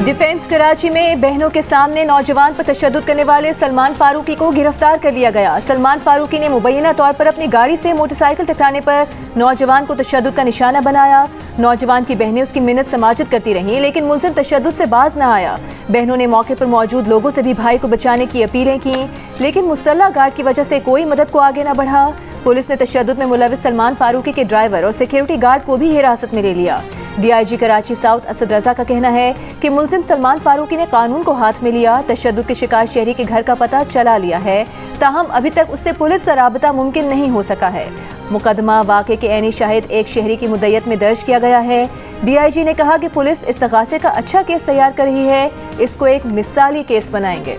Defence Karachi में बहनों के सामने नौजवान पर तशद्दुद करने वाले सलमान फारूकी को गिरफ्तार कर लिया गया। सलमान फारूकी ने मुबैना तौर पर अपनी गाड़ी से मोटरसाइकिल टकराने पर नौजवान को तशद्दुद का निशाना बनाया। नौजवान की बहनें उसकी मिन्नत समाजत करती रहीं, लेकिन मुलजिम तशद्दुद से बाज न आया। बहनों ने मौके पर मौजूद लोगों से भी भाई को बचाने की अपीलें की, लेकिन मुसल्ला गार्ड की वजह से कोई मदद को आगे न बढ़ा। पुलिस ने तशद्दुद में मुलविस सलमान फारूकी के ड्राइवर और सिक्योरिटी गार्ड को भी हिरासत में ले लिया। DIG कराची साउथ असद रजा का कहना है कि मुलजिम सलमान फारूकी ने कानून को हाथ में लिया, तशद्दुद के शिकार शहरी के घर का पता चला लिया है, ताहम अभी तक उससे पुलिस का राबता मुमकिन नहीं हो सका है। मुकदमा वाक़े के ऐनी शाहिद एक शहरी की मुद्दत में दर्ज किया गया है। DIG ने कहा कि पुलिस इस्तगासे का अच्छा केस तैयार कर रही है, इसको एक मिसाली केस बनाएंगे।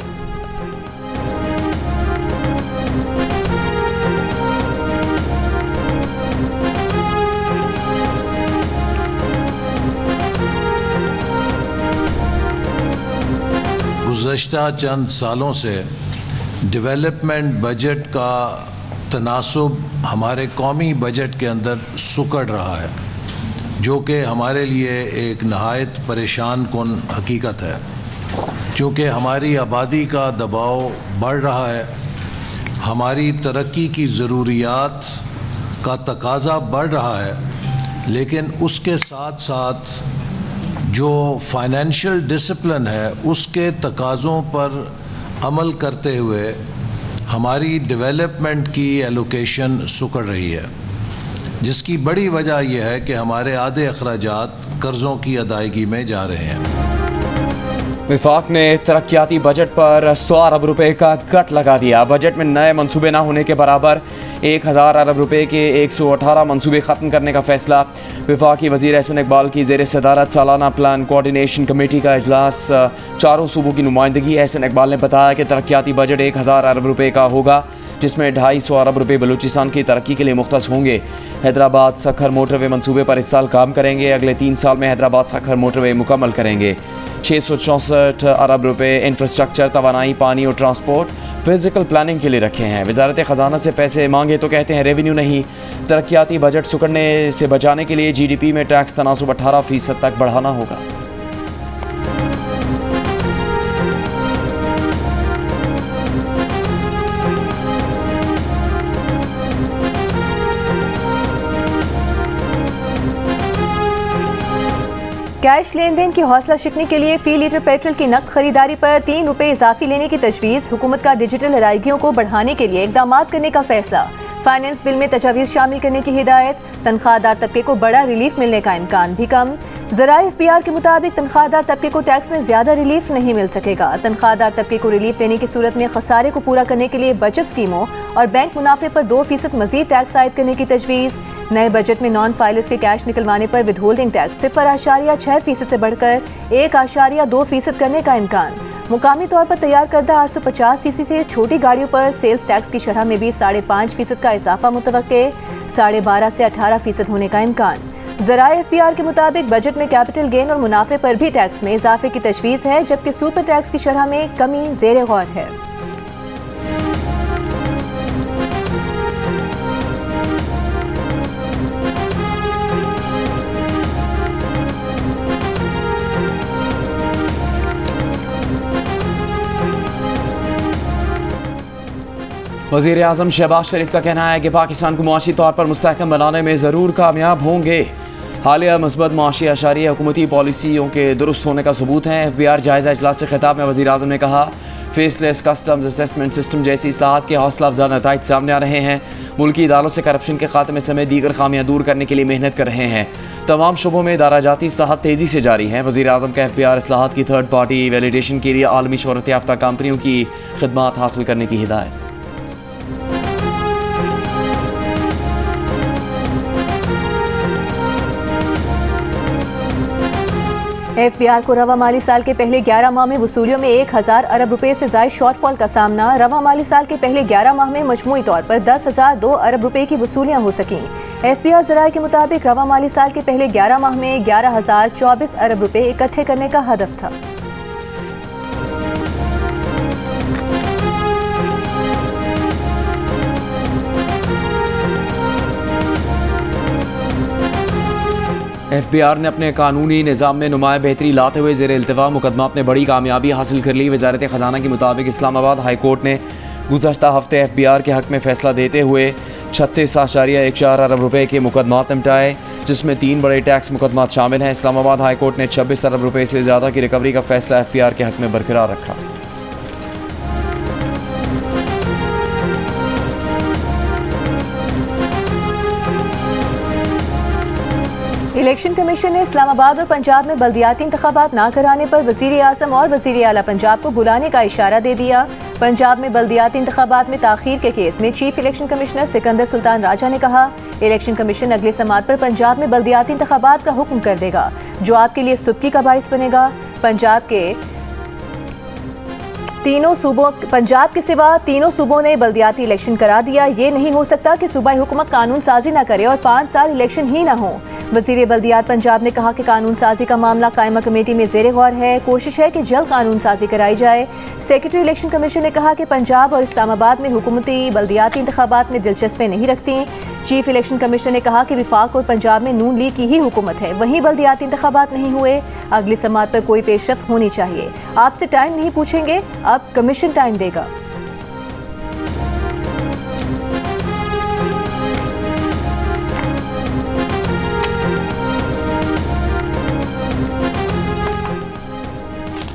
गुज़श्ता चंद सालों से डेवलपमेंट बजट का तनासुब हमारे कौमी बजट के अंदर सुकड़ रहा है, जो कि हमारे लिए एक नहायत परेशान कुन हकीकत है। क्योंकि हमारी आबादी का दबाव बढ़ रहा है, हमारी तरक्की की ज़रूरियात का तकाज़ा बढ़ रहा है, लेकिन उसके साथ साथ जो फाइनेंशियल डिसिप्लिन है उसके तकाज़ों पर अमल करते हुए हमारी डेवलपमेंट की एलोकेशन सुकड़ रही है, जिसकी बड़ी वजह यह है कि हमारे आधे अखराजात कर्ज़ों की अदायगी में जा रहे हैं। विफाक ने तरक्याती बजट पर 100 अरब रुपए का कट लगा दिया। बजट में नए मंसूबे न होने के बराबर 1000 अरब रुपए के 118 मंसूबे ख़त्म करने का फैसला। वफाकी वज़ीर एहसन इकबाल की ज़ेर सदारत सालाना प्लान कोऑर्डिनेशन कमेटी का इजलास, चारों सूबों की नुमाइंदगी। एहसन इकबाल ने बताया कि तरक्याती बजट 1000 अरब रुपए का होगा, जिसमें 250 अरब रुपए बलूचिस्तान की तरक्की के लिए मुख्तस होंगे। हैदराबाद सखर मोटरवे मंसूबे पर इस साल काम करेंगे। अगले 3 साल में हैदराबाद सखर मोटरवे मुकम्मल करेंगे। 664 अरब रुपए इंफ्रास्ट्रक्चर, तवानाई, पानी और ट्रांसपोर्ट, फिजिकल प्लानिंग के लिए रखे हैं। वजारत ख़जाना से पैसे मांगे तो कहते हैं रेवेन्यू नहीं। तरक्याती बजट सुकड़ने से बचाने के लिए GDP में टैक्स तनासुब 18% तक बढ़ाना होगा। कैश लेन देन की हौसला शिकनी के लिए फी लीटर पेट्रोल की नकद खरीदारी पर 3 रुपए इजाफी लेने की तजवीज़। हुकूमत का डिजिटल अदायगियों को बढ़ाने के लिए इकदाम करने का फैसला। फाइनेंस बिल में तजावीज़ शामिल करने की हिदायत। तनख्वाहदार तबके को बड़ा रिलीफ मिलने का इम्कान भी कम। ज़राए FPR के मुताबिक तनख्वाहदार तबके को टैक्स में ज़्यादा रिलीफ नहीं मिल सकेगा। तनख्वाहदार तबके को रिलीफ देने की सूरत में खसारे को पूरा करने के लिए बचत स्कीमों और बैंक मुनाफे पर 2% मजीद टैक्स आयद करने की तजवीज़। नए बजट में नॉन फाइलर्स के कैश निकलवाने पर विदहोल्डिंग टैक्स 0.6% से बढ़कर 1.2% करने का इम्कान। मुकामी तौर पर तैयार करदा 850 सीसी से छोटी गाड़ियों पर सेल्स टैक्स की शरह में भी 5.5% का इजाफा मुतवक्के, 12.5 से 18% होने का इम्कान। ज़राए FPR के मुताबिक बजट में कैपिटल गेन और मुनाफे पर भी टैक्स में इजाफे की तजवीज़ है, जबकि सुपर टैक्स की शरह में कमी ज़ेर गौर है। वज़ीर आज़म शहबाज शरीफ का कहना है कि पाकिस्तान को मुआशी तौर पर मुस्तहकम बनाने में ज़रूर कामयाब होंगे। हालिया मुस्बत मुआशी अशारिया हुकूमती पॉलिसियों के दुरुस्त होने का सबूत है। FBR जायज़ा इजलास से खिताब में वज़ीर आज़म ने कहा, फेसलेस कस्टम्स असेसमेंट सिस्टम जैसी इस्लाहात के हौसला अफजा नताइज सामने आ रहे हैं। मुल्की इदारों से करप्शन के खात्मे समेत दीगर खामियां दूर करने के लिए मेहनत कर रहे हैं। तमाम शोबों में दाराजाती इस्लाहात तेज़ी से जारी हैं। वज़ीर आज़म का FBR इस्लाहात की थर्ड पार्टी वैलिडेशन के लिए आलमी शोहरत याफ्ता कंपनियों की खिदमात हासिल करने की हिदायत। FBR को रवा माली साल के पहले 11 माह में वसूलियों में 1000 अरब रुपए से ज़ायद शॉर्टफॉल का सामना। रवा माली साल के पहले 11 माह में मजमूई तौर पर 10,002 अरब रुपए की वसूलियाँ हो सकीं। FBR ज़राए के मुताबिक रवा माली साल के पहले 11 माह में 11,024 अरब रुपए इकट्ठे करने का हदफ था। FBI ने अपने कानूनी निज़ाम में नुमाया बेहतरी लाते हुए ज़ेर इल्तिवा मुकदमात में बड़ी कामयाबी हासिल कर ली। वज़ारत ख़जाना के मुताबिक इस्लामाबाद हाई कोर्ट ने गुज़श्ता हफ्ते FBI के हक़ में फ़ैसला देते हुए 36.14 अरब रुपये के मुकदमात निपटाए, जिसमें 3 बड़े टैक्स मुकदमात शामिल हैं। इस्लामाबाद हाई कोर्ट ने 26 अरब रुपये से ज़्यादा की रिकवरी का फ़ैसला FBI के हक़ में बरकरार रखा। इलेक्शन कमीशन ने इस्लामाबाद और पंजाब में बल्दियाती इंतखाबात ना कराने पर वज़ीर आज़म और वज़ीर आला पंजाब को बुलाने का इशारा दे दिया। पंजाब में बल्दियाती इंतखाबात में ताख़ीर के केस में chief election commissioner Sikandar Sultan Raja ने कहा, इलेक्शन कमीशन अगले समात पर पंजाब में बल्दियाती इंतखाबात का हुक्म कर देगा, जो आपके लिए सुबकी का बाइस बनेगा। पंजाब के सिवा तीनों सूबों ने बल्दियाती इलेक्शन करा दिया। ये नहीं हो सकता कि सूबाई हुकूमत कानून साजी न करे और 5 साल इलेक्शन ही न हो। वज़ीर बल्दियात पंजाब ने कहा कि कानून साजी का मामला कायमा कमेटी में ज़ेर गौर है, कोशिश है कि जल्द कानून साजी कराई जाए। सेक्रेटरी इलेक्शन कमीशन ने कहा कि पंजाब और इस्लामाबाद में हुकूमती बल्दियाती इंतखाबात में दिलचस्पी नहीं रखती। चीफ इलेक्शन कमीशन ने कहा कि विफाक और पंजाब में नून लीग की ही हुकूमत है, वहीं बल्दियाती इंतखाबात नहीं हुए। अगली समात पर कोई पेशरफ्त होनी चाहिए। आपसे टाइम नहीं पूछेंगे, अब कमीशन टाइम देगा।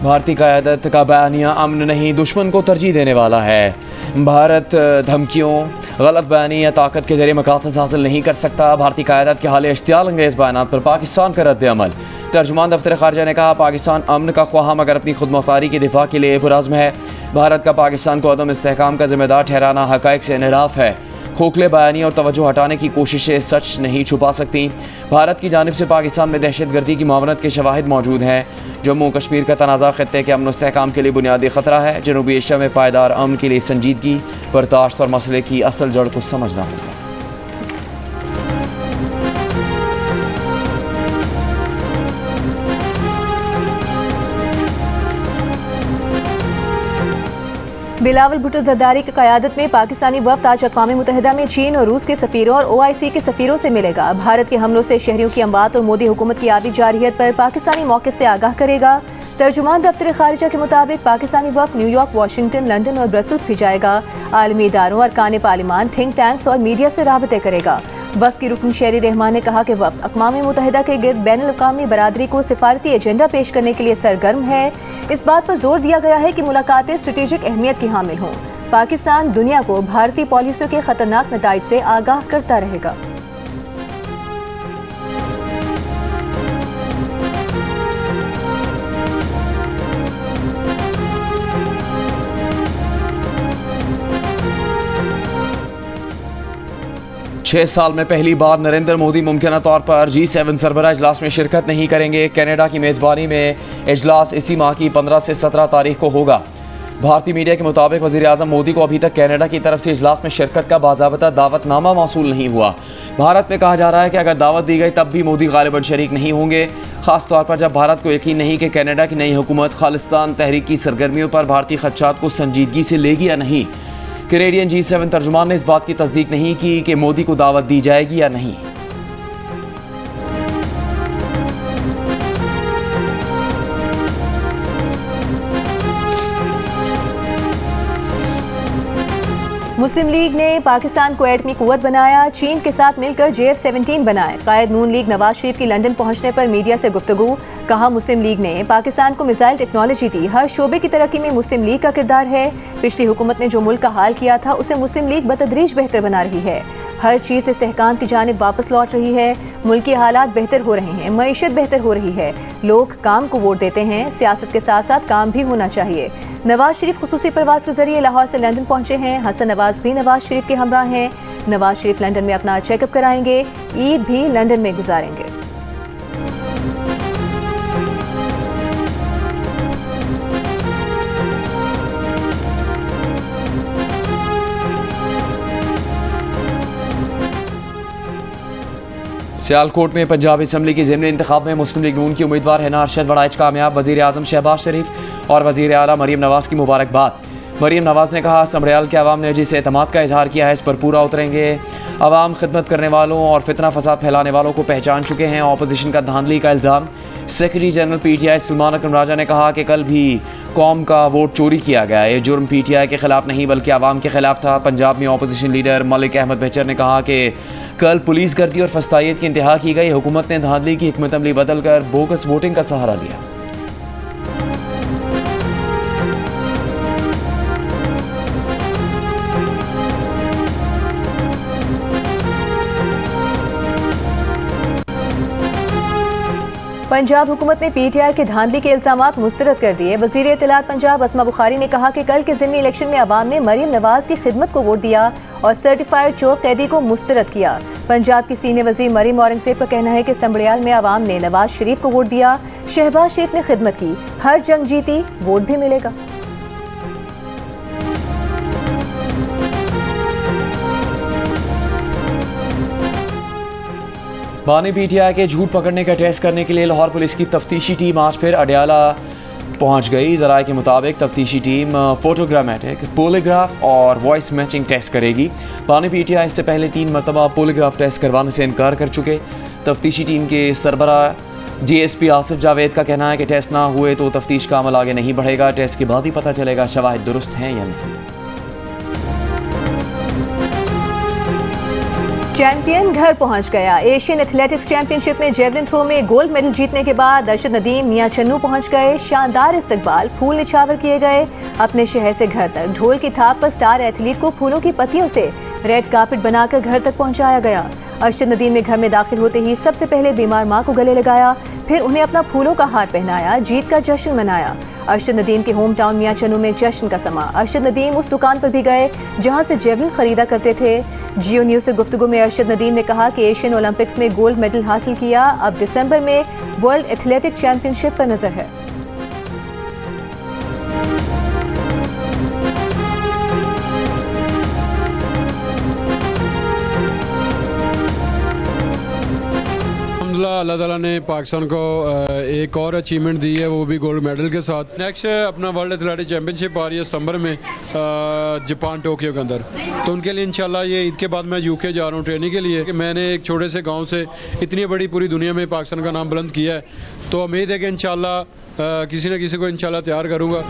भारतीय क़यादत का बयानिया अमन नहीं, दुश्मन को तरजीह देने वाला है। भारत धमकियों, गलत बयानी या ताकत के जरिए मकासद हासिल नहीं कर सकता। भारतीय क़यादत के हाल इश्तियाल अंगेज़ बयान पर पाकिस्तान का रद्द अमल। तर्जुमान दफ्तर ख़ारजा ने कहा, पाकिस्तान अमन का ख्वाह मगर अपनी खुद मुख्तारी के दिफा के लिए पुरज़्म है। भारत का पाकिस्तान को अदम इस्तेहकाम का ज़िम्मेदार ठहराना हक़ाइक़ से इनहराफ है। खोखले बयानी और तवज्जो हटाने की कोशिशें सच नहीं छुपा सकती। भारत की जानिब से पाकिस्तान में दहशतगर्दी की मावनत के शवाहिद मौजूद हैं। जम्मू कश्मीर का तनाज़ा ख़ित्ते के अमन और इस्तेहकाम के लिए बुनियादी ख़तरा है। जनूबी एशिया में पायदार अमन के लिए संजीदगी, बर्दाश्त और मसले की असल जड़ को समझना होगा। बिलावल भुट्टो ज़रदारी की क़यादत में पाकिस्तानी वफ़द आज अक़वाम मुत्तहिदा में चीन और रूस के सफ़ीरों और OIC के सफ़ीरों से मिलेगा। भारत के हमलों से शहरियों की अमवात और मोदी हुकूमत की आबी जारियत पर पाकिस्तानी मौक़िफ़ से आगाह करेगा। तर्जुमान दफ्तर ख़ारिजा के मुताबिक पाकिस्तानी वफ़द न्यूयॉर्क, वाशिंगटन, लंदन और ब्रसल्स भी जाएगा। आलमी इदारों, अरकान पार्लिमान, थिंक टैंक्स और मीडिया से राबते करेगा। वफ़द की रुकन शेरी रहमान ने कहा कि वफ़द अक़वाम मुत्तहिदा के गिर्द बैनुल अक़वामी बरादरी को सिफारती एजेंडा पेश करने के लिए सरगर्म है। इस बात पर जोर दिया गया है कि मुलाकातें स्ट्रेटेजिक अहमियत की हामिल हों। पाकिस्तान दुनिया को भारतीय पॉलिसियों के खतरनाक नताइज से आगाह करता रहेगा। छह साल में पहली बार नरेंद्र मोदी मुमकिना तौर पर G7 सरबराह इजलास में शिरकत नहीं करेंगे। कनाडा की मेज़बानी में इजलास इसी माह की 15 से 17 तारीख को होगा। भारतीय मीडिया के मुताबिक वज़ीर आज़म मोदी को अभी तक कनाडा की तरफ से इजलास में शिरकत का बाज़ाबता दावतनामा मौसूल नहीं हुआ। भारत में कहा जा रहा है कि अगर दावत दी गई तब भी मोदी गालिबन शरीक नहीं होंगे, ख़ास तौर पर जब भारत को यकीन नहीं कि कनाडा की नई हुकूमत खालिस्तान तहरीक की सरगर्मियों पर भारतीय खदशात को संजीदगी से लेगी या नहीं। कैनेडियन G7 तर्जुमान ने इस बात की तस्दीक नहीं की कि मोदी को दावत दी जाएगी या नहीं। मुस्लिम लीग ने पाकिस्तान को एटमी कुव्वत बनाया, चीन के साथ मिलकर JF-17 बनाए। कायद नून लीग नवाज शरीफ की लंदन पहुंचने पर मीडिया से गुफ्तगू। कहा, मुस्लिम लीग ने पाकिस्तान को मिसाइल टेक्नोलॉजी दी, हर शोबे की तरक्की में मुस्लिम लीग का किरदार है। पिछली हुकूमत ने जो मुल्क का हाल किया था उसे मुस्लिम लीग बतदरीज बेहतर बना रही है। हर चीज़ इस्तेहकाम की जानिब वापस लौट रही है। मुल्क के हालात बेहतर हो रहे हैं, मईशत बेहतर हो रही है। लोग काम को वोट देते हैं, सियासत के साथ साथ काम भी होना चाहिए। नवाज शरीफ खुसूसी परवाज के जरिए लाहौर से लंदन पहुंचे हैं। हसन नवाज भी नवाज शरीफ के हमरा हैं। नवाज शरीफ लंदन में अपना चेकअप कराएंगे, ईद भी लंदन में गुजारेंगे। सियालकोट में पंजाब असम्बली के ज़िमनी इंतखाब में मुस्लिम लीग नून की उम्मीदवार हिना अरशद बड़ाइच कामयाब। वज़ीर आज़म शहबाज शरीफ और वज़ीर आला मरीम नवाज़ की मुबारकबाद। मरीम नवाज़ ने कहा, समड़ियाल के अवाम ने जिस एतमाद का इजहार किया है इस पर पूरा उतरेंगे। अवाम खिदमत करने वालों और फितना फसाद फैलाने वालों को पहचान चुके हैं। अपोजिशन का धांधली का इल्ज़ाम। सेक्रेटरी जनरल PTI सलमान अकरम राजा ने कहा कि कल भी कौम का वोट चोरी किया गया। ये जुर्म PTI के खिलाफ नहीं बल्कि आवाम के खिलाफ था। पंजाब में अपोजिशन लीडर मलिक अहमद बहचर ने कहा कि कल पुलिस गर्दी और फस्तायत की इंतहा की गई। हुकूमत ने धांधली की हिकमत अमली बदल कर बोगस वोटिंग का सहारा लिया। पंजाब हुकूमत ने PTI के धांधली के इल्जामात मुस्तरद कर दिए। वज़ीर इत्तलात पंजाब अस्मा बुखारी ने कहा कि कल के ज़िमनी इलेक्शन में अवाम ने मरीम नवाज़ की खिदमत को वोट दिया और सर्टिफाइड चोर कैदी को मुस्तरद किया। पंजाब की सीनियर वज़ीर मरीम औरंगज़ेब का कहना है कि समड़ियाल में अवाम ने नवाज शरीफ को वोट दिया। शहबाज शरीफ ने खिदमत की, हर जंग जीती, वोट भी मिलेगा। बानी PTI के झूठ पकड़ने का टेस्ट करने के लिए लाहौर पुलिस की तफ्तीशी टीम आज फिर अडियाला पहुंच गई। ज़राए के मुताबिक तफ्तीशी टीम फोटोग्रामेटिक, पॉलीग्राफ और वॉइस मैचिंग टेस्ट करेगी। बानी PTI इससे पहले 3 मरतबा पॉलीग्राफ टेस्ट करवाने से इनकार कर चुके। तफ्तीशी टीम के सरबरा DSP आसिफ जावेद का कहना है कि टेस्ट ना हुए तो तफ्तीश का अमल आगे नहीं बढ़ेगा। टेस्ट के बाद ही पता चलेगा शवाहिद दुरुस्त हैं या नहीं। चैंपियन घर पहुंच गया। एशियन एथलेटिक्स चैंपियनशिप में जेवलिन थ्रो में गोल्ड मेडल जीतने के बाद अरशद नदीम मियां चन्नू पहुंच गए। शानदार इस्तकबाल, फूल निछावर किए गए। अपने शहर से घर तक ढोल की थाप पर स्टार एथलीट को फूलों की पत्तियों से रेड कार्पेट बनाकर घर तक पहुंचाया गया। अरशद नदीम ने घर में दाखिल होते ही सबसे पहले बीमार मां को गले लगाया, फिर उन्हें अपना फूलों का हार पहनाया, जीत का जश्न मनाया। अरशद नदीम के होम टाउन मियां चन्नू में जश्न का समा। अरशद नदीम उस दुकान पर भी गए जहां से जेवलिन खरीदा करते थे। जियो न्यूज़ से गुफ्तगू में अरशद नदीम ने कहा कि एशियन ओलंपिक्स में गोल्ड मेडल हासिल किया, अब दिसंबर में वर्ल्ड एथलेटिक चैंपियनशिप पर नजर है। अल्लाह ताला ने पाकिस्तान को एक और अचीवमेंट दी है, वो भी गोल्ड मेडल के साथ। नेक्स्ट अपना वर्ल्ड एथलेटिक चैंपियनशिप आ रही है सितंबर में जापान टोक्यो के अंदर, तो उनके लिए इंशाल्लाह ये ईद के बाद मैं UK जा रहा हूँ ट्रेनिंग के लिए। मैंने एक छोटे से गांव से इतनी बड़ी पूरी दुनिया में पाकिस्तान का नाम बुलंद किया है, तो उम्मीद है कि इंशाल्लाह किसी न किसी को इंशाल्लाह तैयार करूँगा।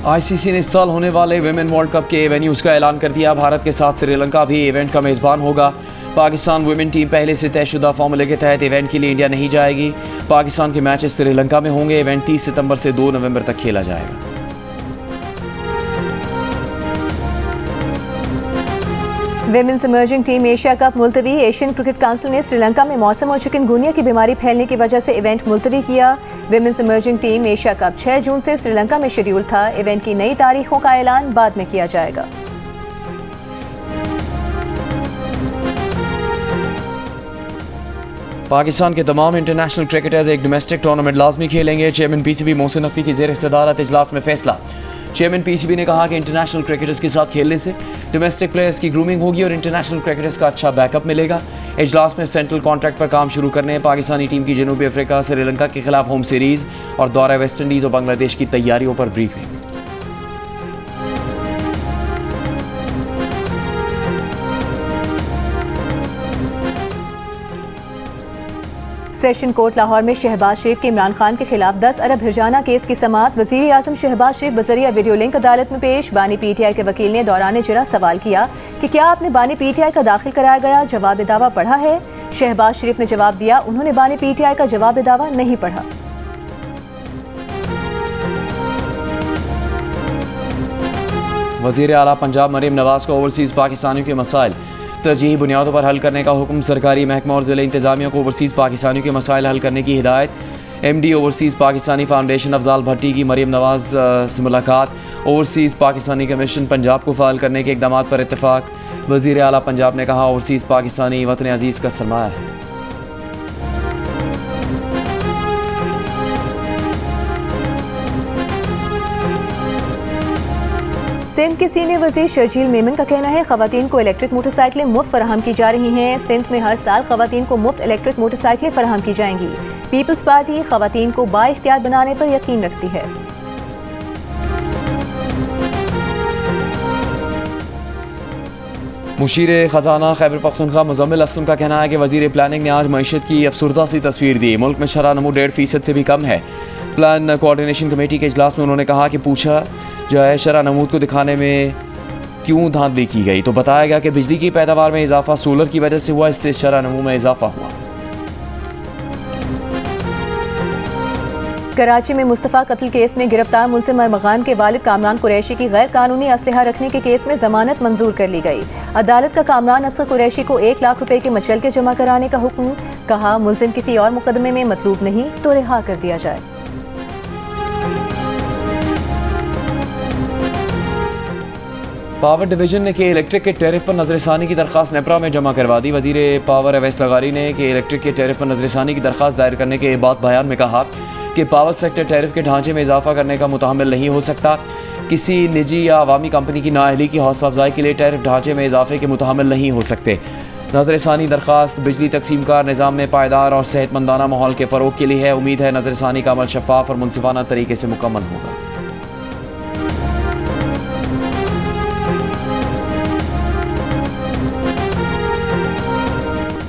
ICC ने इस साल होने वाले विमेन वर्ल्ड कप के वेन्यूज़ का ऐलान कर दिया। भारत के साथ श्रीलंका भी इवेंट का मेज़बान होगा। पाकिस्तान वुमेन टीम पहले से तयशुदा फार्मूले के तहत इवेंट के लिए इंडिया नहीं जाएगी। पाकिस्तान के मैचेस श्रीलंका में होंगे। इवेंट 30 सितंबर से 2 नवंबर तक खेला जाएगा। Women's emerging team Asia cup मुलतवी। एशियन क्रिकेट काउंसिल ने श्रीलंका में मौसम और चिकनगुनिया की बीमारी फैलने की वजह से इवेंट मुलतवी किया। Women's emerging team Asia cup 6 जून से श्रीलंका में शेड्यूल था। इवेंट की नई तारीखों का ऐलान बाद में किया जाएगा। पाकिस्तान के तमाम इंटरनेशनल क्रिकेटर्स एक डोमेस्टिक टूर्नामेंट लाजमी खेलेंगे। चेयरमैन PCB मोहसिन नकवी की ज़ेर सदारत इजलास में फैसला। चेयरमैन PCB ने कहा कि इंटरनेशनल क्रिकेटर्स के साथ खेलने से डोमेस्टिक प्लेयर्स की ग्रूमिंग होगी और इंटरनेशनल क्रिकेटर्स का अच्छा बैकअप मिलेगा। इजलास में सेंट्रल कॉन्ट्रैक्ट पर काम शुरू करने, पाकिस्तानी टीम की जनूबी अफ्रीका श्रीलंका के खिलाफ होम सीरीज़ और दौरा वेस्ट इंडीज़ और बांग्लादेश की तैयारियों पर ब्रीफिंग। सेशन कोर्ट लाहौर में शहबाज शरीफ के इमरान खान के खिलाफ 10 अरब हिरजाना केस की समाअत। वज़ीर आज़म शहबाज शरीफ बजरिया वीडियो लिंक अदालत में पेश। बानी PTI के वकील ने दौरान इजरा सवाल किया कि क्या आपने बानी PTI का दाखिल कराया गया जवाब दावा पढ़ा है। शहबाज शरीफ ने जवाब दिया उन्होंने बानी PTI का जवाब दावा नहीं पढ़ा। वज़ीर आला पंजाब मरीम नवाज़ को ओवरसीज़ पाकिस्तानियों के मसाइल तरजीही बुनियादों पर हल करने का हुक्म। सरकारी महकमा और ज़िला इंतज़ामिया को ओवरसीज़ पाकिस्तानियों के मसाइल हल करने की हिदायत। MD overseas Pakistani foundation Afzal Bhatti की मरीम नवाज़ से मुलाकात। ओवरसीज़ पाकिस्तानी कमीशन पंजाब को फ़ाल करने के इक़दाम पर इत्तफाक। वज़ीर आला पंजाब ने कहा ओवरसीज़ पाकिस्तानी वतन अजीज़ का सरमाया है। सिंध की सीनियर वज़ीर शर्जील मेमन का कहना है ख़वातीन को इलेक्ट्रिक मोटरसाइकिलें मुफ्त फराहम की जा रही हैं। सिंध में हर साल ख़वातीन को मुफ्त इलेक्ट्रिक मोटरसाइकिलें फराहम की जाएंगी। पीपल्स पार्टी ख़वातीन को बाइख्तियार बनाने पर यकीन रखती है। मुशीर ख़जाना खैबर पख्तूनख्वा मुज़म्मिल असलम का कहना है कि वज़ीर प्लानिंग ने आज मईशत की अफसरदा सी तस्वीर दी। मुल्क में शरह नमू 1.5% से भी कम है। प्लान कोऑर्डिनेशन कमेटी के इजलास में उन्होंने कहा कि पूछा जाए शरह नमूद को दिखाने में क्यों धांधली की गई, तो बताया गया कि बिजली की पैदावार में इजाफा सोलर की वजह से हुआ, इससे शरह नमू में इजाफा हुआ। कराची में मुस्तफ़ा कत्ल केस में गिरफ्तार मुलजिम अरमगान के वालिद कामरान कुरैशी की गैर कानूनी असलहा रखने के केस में जमानत मंजूर कर ली गई। अदालत का कामरान असगर कुरैशी को 1 लाख रुपए के मचल के जमा कराने का हुक्म। कहा मुलजिम किसी और मुकदमे में मतलूब नहीं तो रिहा कर दिया जाए। पावर डिवीजन ने के इलेक्ट्रिक के टैरिफ पर नजरसानी की दरख्वास्त नेपरा में जमा करवा दी। वजीर पावर अवैस लगारी ने के इलेक्ट्रिक के टैरिफ पर नजरसानी की दरख्वास्त दायर करने के बाद बयान में कहा कि पावर सेक्टर टैरिफ के ढांचे में इजाफा करने का मुतहम्मिल नहीं हो सकता। किसी निजी या अवामी कंपनी की नाअहली की हौसला अफजाई के लिए टैरिफ ढांचे में इजाफे के मुतहम्मिल नहीं हो सकते। नजरसानी दरख्वास्त बिजली तकसीम कार निज़ाम में पायदार और सेहतमंदाना माहौल के फ़रोग के लिए है। उम्मीद है नजरसानी का अमल शफाफ और मुनसिफाना तरीके से मुकम्मल होगा।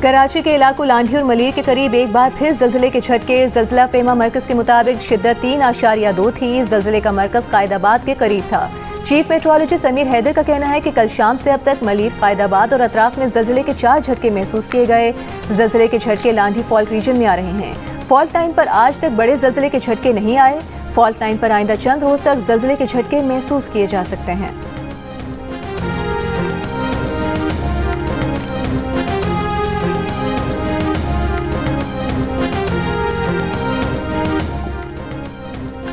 कराची के इलाकों लांढी और मलीर के करीब एक बार फिर जल्जले के झटके। जल्जला पेमा मरकज के मुताबिक शिद्दत 3.2 थी। जल्जले का मरकज कायदाबाद के करीब था। चीफ मेट्रोलॉजिस्ट अमीर हैदर का कहना है कि कल शाम से अब तक मलीर, कायदाबाद और अतराफ में जल्जले के 4 झटके महसूस किए गए। जल्जले के झटके लांढी फॉल्ट रीजन में आ रहे हैं। फॉल्ट लाइन पर आज तक बड़े जल्जले के झटके नहीं आए। फॉल्ट लाइन पर आइंदा चंद रोज तक जल्जले के झटके महसूस किए जा सकते हैं।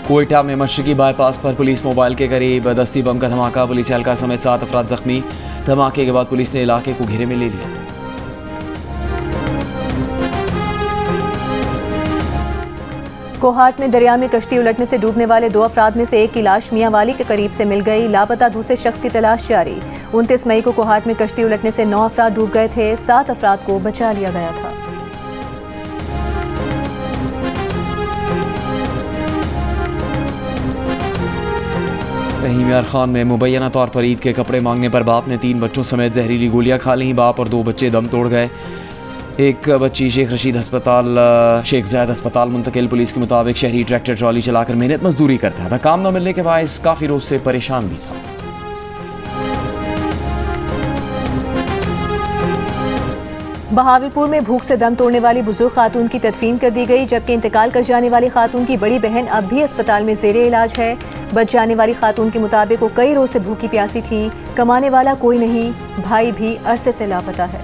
कोयटा में मशरकी बाईपास पर पुलिस मोबाइल के करीब दस्ती बम का धमाका। पुलिस एहलकार समेत 7 अफराद जख्मी। धमाके के बाद पुलिस ने इलाके को घेरे में ले लिया। कोहाट में दरिया में कश्ती उलटने से डूबने वाले 2 अफराद में से एक की लाश मियांवाली के करीब से मिल गई। लापता दूसरे शख्स की तलाश जारी। 29 मई को कोहाट में कश्ती उलटने से 9 अफराद डूब गए थे। 7 अफराद को बचा लिया गया था। रहीम खान में मुबैना तौर पर ईद के कपड़े मांगने पर बाप ने 3 बच्चों समेत जहरीली गोलियां खा लीं। बाप और 2 बच्चे दम तोड़ गए। एक बच्ची शेख रशीद अस्पताल, शेख ज़ैद अस्पताल मुंतकिल। पुलिस के मुताबिक शहरी ट्रैक्टर ट्रॉली चलाकर मेहनत मजदूरी करता था। काम न मिलने के बायस काफ़ी रोज से परेशान भी था। बहावलपुर में भूख से दम तोड़ने वाली बुजुर्ग खातून की तदफीन कर दी गई, जबकि इंतकाल कर जाने वाली खातून की बड़ी बहन अब भी अस्पताल में ज़ेरे इलाज है। बच जाने वाली खातून के मुताबिक वो कई रोज से भूखी प्यासी थी। कमाने वाला कोई नहीं, भाई भी अरसे से लापता है।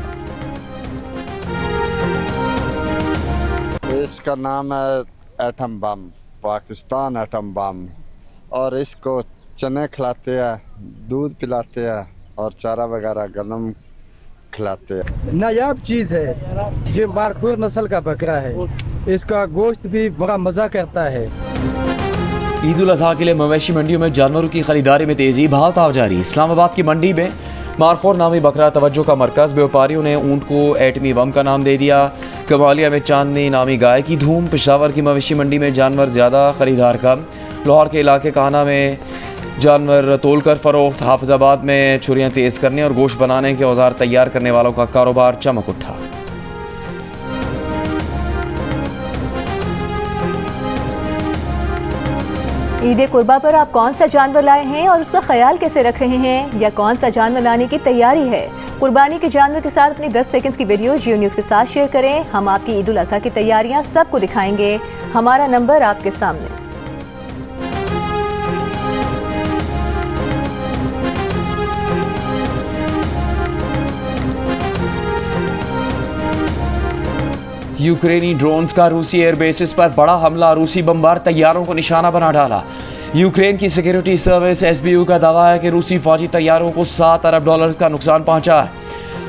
इसका नाम है atom bomb, Pakistan atom bomb, और इसको चने खिलाते हैं, दूध पिलाते हैं और चारा वगैरह गंदम खिलाते हैं। नायाब चीज़ है। ये बारखोर नस्ल का बकरा है। इसका गोश्त भी बड़ा मज़ा करता है। ईद उल अज़हा के लिए मवेशी मंडियों में जानवरों की खरीदारी में तेजी, भाव ताव जारी। इस्लामाबाद की मंडी में मारखोर नामी बकरा तवज्जो का मरकज। व्यापारियों ने ऊंट को एटमी बम का नाम दे दिया। कमालिया में चांदनी नामी गाय की धूम। पेशावर की मवेशी मंडी में जानवर ज़्यादा, खरीदार कम। लाहौर के इलाके काना में जानवर तोलकर फरोख्त। हाफिजाबाद में छुरियाँ तेज़ करने और गोश्त बनाने के औजार तैयार करने वालों का कारोबार चमक उठा। ईद कुर्बा पर आप कौन सा जानवर लाए हैं और उसका ख्याल कैसे रख रहे हैं, या कौन सा जानवर लाने की तैयारी है? कुर्बानी के जानवर के साथ अपनी 10 सेकंड्स की वीडियो जियो न्यूज़ के साथ शेयर करें। हम आपकी ईद उल अज़हा की तैयारियां सबको दिखाएंगे। हमारा नंबर आपके सामने। यूक्रेनी ड्रोन्स का रूसी एयरबेसिस पर बड़ा हमला। रूसी बमबार तैयारों को निशाना बना डाला। यूक्रेन की सिक्योरिटी सर्विस SBU का दावा है कि रूसी फौजी तैयारों को $7 अरब का नुकसान पहुंचा है।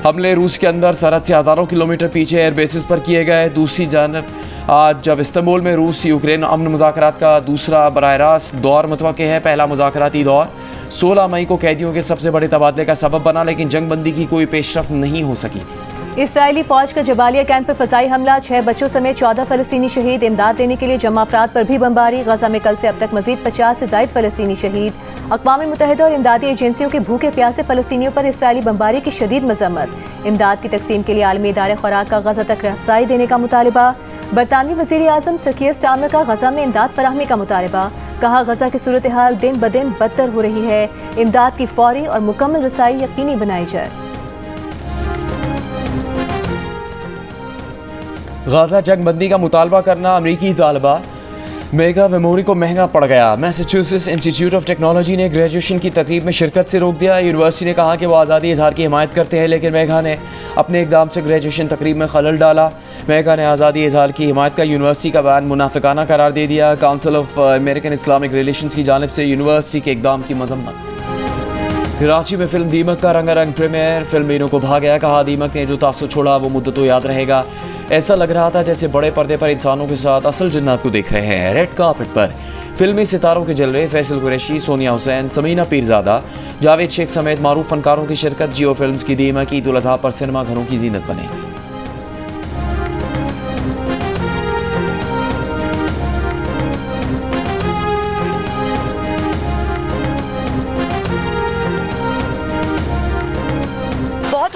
हमले रूस के अंदर सरहद से हज़ारों किलोमीटर पीछे एयरबेसिस पर किए गए। दूसरी जानब आज जब इस्तांबुल में रूस यूक्रेन अमन मुज़ाकरात का दूसरा बराह रास्त दौर मुतवक्के है। पहला मुज़ाकराती दौर 16 मई को कैदियों के सबसे बड़े तबादले का सबब बना, लेकिन जंगबंदी की कोई पेशरफ नहीं हो सकी थी। इसराइली फौज का जबालिया कैंप पर फसाई हमला। 6 बच्चों समेत 14 फलस्तीनी शहीद। इमदाद देने के लिए जमा अफराद पर भी बमबारी। गजा में कल से अब तक मजीद 50 से ज़ायद फलस्तीनी शहीद। अक़वाम मुत्तहिदा और इमदादी एजेंसियों के भूखे प्यासे फ़लस्तीनियों पर इसराइली बमबारी की शदीद मज़म्मत। इमदाद की तकसीम के लिए आलमी इदारे खुराक का गज़ा तक रसाई देने का मुतालबा। बरतानवी वज़ीर आज़म सर कीयर स्टारमर का गज़ा में इमदाद फराहमी का मुतालबा। कहा, गज़ा की सूरत हाल दिन ब दिन बदतर हो रही है, इमदाद की फौरी और मुकम्मल रसाई यकीनी बनाई जाए। गाज़ा जंगबंदी का मुतालबा करना अमरीकी तालिबा। मेगा मेमोरी को महंगा पड़ गया। मैसाचुसेट्स इंस्टीट्यूट ऑफ टेक्नोलॉजी ने ग्रेजुएशन की तकरीब में शिरकत से रोक दिया। यूनिवर्सिटी ने कहा कि वो आज़ादी इजहार की हिमायत करते हैं, लेकिन मेगा ने अपने इकदाम से ग्रेजुएशन तकरीब में खलल डाला। मेगा ने आज़ादी इजहार की हिमायत का यूनिवर्सिटी का बयान मुनाफिकाना करार दे दिया। Council of American Islamic relations की जानिब से यूनिवर्सिटी के इकदाम की मजम्मत। कराची में फिल्म दीमक का रंगारंग प्रीमियर। फिल्म बीनों को भा गया। कहा, दीमक ने जो तासुर छोड़ा वो मुद्दतों याद रहेगा। ऐसा लग रहा था जैसे बड़े पर्दे पर इंसानों के साथ असल जिन्नात को देख रहे हैं। रेड कार्पेट पर फिल्मी सितारों के जलवे। फैसल कुरैशी, सोनिया हुसैन, समीना पीरजादा, जावेद शेख समेत मारूफ फनकारों की शिरकत। जियो फिल्म्स की दीमक ईद उल अज़हा पर सिनेमा घरों की जीनत बनेगी।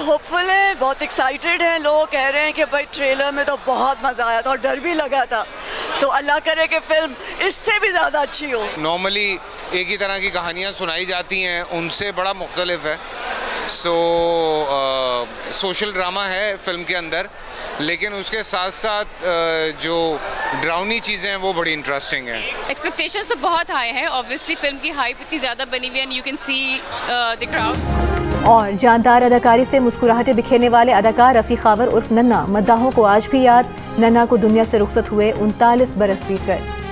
होपफुल है, बहुत एक्साइटेड हैं। लोग कह रहे हैं कि भाई ट्रेलर में तो बहुत मज़ा आया था और डर भी लगा था, तो अल्लाह करे कि फिल्म इससे भी ज़्यादा अच्छी हो। नॉर्मली एक ही तरह की कहानियाँ सुनाई जाती हैं, उनसे बड़ा मुख्तलिफ है। सोशल ड्रामा है फिल्म के अंदर, लेकिन उसके साथ साथ जो ड्राउनी चीज़ें हैं वो बड़ी इंटरेस्टिंग हैं। एक्सपेक्टेशंस तो बहुत हाई हैं। ऑब्वियसली फिल्म की हाइप इतनी ज़्यादा बनी हुई है and you can see the crowd. और जानदार अदाकारी से मुस्कुराहटें बिखेरने वाले अदाकार रफ़ी खावर उर्फ नन्ना मद्दाहों को आज भी याद। नन्ना को दुनिया से रुखसत हुए 39 बरस बीत गए।